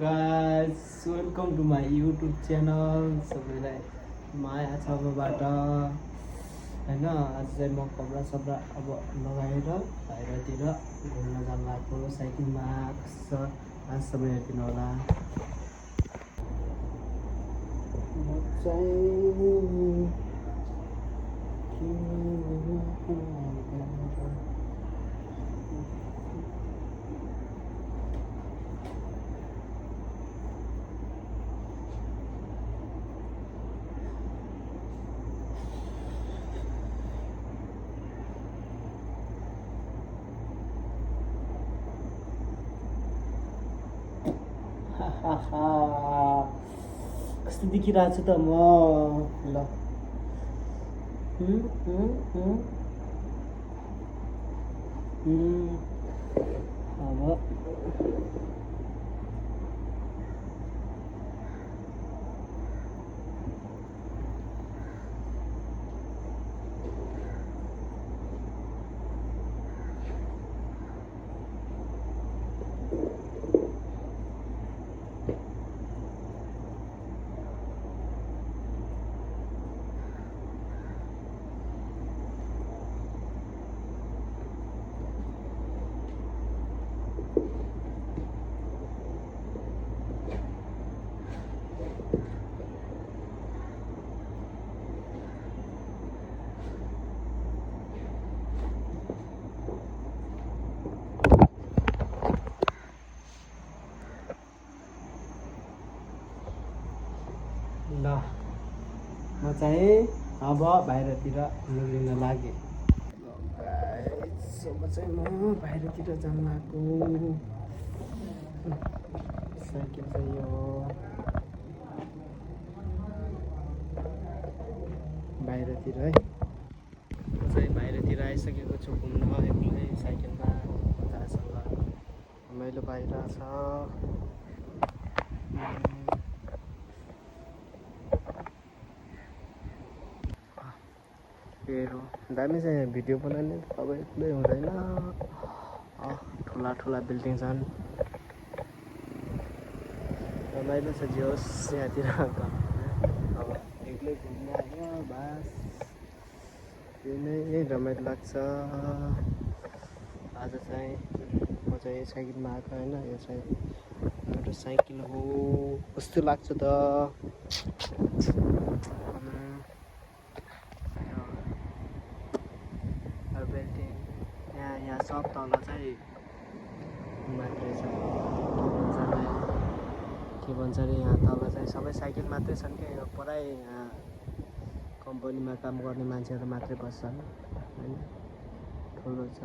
guys, welcome to my YouTube channel. सबैलाई माया छ मबाट हैन। आज चाहिँ म कपडा सपडा अब लगाएर बाहिरतिर घुम्न जान लागेको साइकलमा। आज समय हेरिदिनु होला। म चाहिँ कस्तो देखिरहेको छु त म ल। अब ल म चाहिँ अब बाहिरतिर निक्लिन लागेँ। अब चाहिँ म बाहिरतिर जान लागेको। साइकल चाहिँ यो बाहिरतिर है। म चाहिँ बाहिरतिर आइसकेको छु घुम्न एक्लै साइकलमा मजासँग रमाइलो भइरहेछ। हेरौँ दामी चाहिँ भिडियो बनाउने अब एक्लै हुँदैन। ठुला ठुला बिल्डिङ छन्, रमाइलो छ। जे होस् यहाँतिर अब एक्लै घुम्न आयो बास, त्यो नै रमाइलो लाग्छ। आज चाहिँ म चाहिँ साइकलमा आएको होइन। यो चाहिँ मेरो साइकल हो। कस्तो लाग्छ त बिल्डिङ यहाँ सब तल चाहिँ मात्रै छ। के भन्छ अरे यहाँ तल चाहिँ सबै साइकल मात्रै छन् क्या। यो पुरै यहाँ कम्पनीमा काम गर्ने मान्छेहरू मात्रै बस्छन् होइन। ठुलो छ।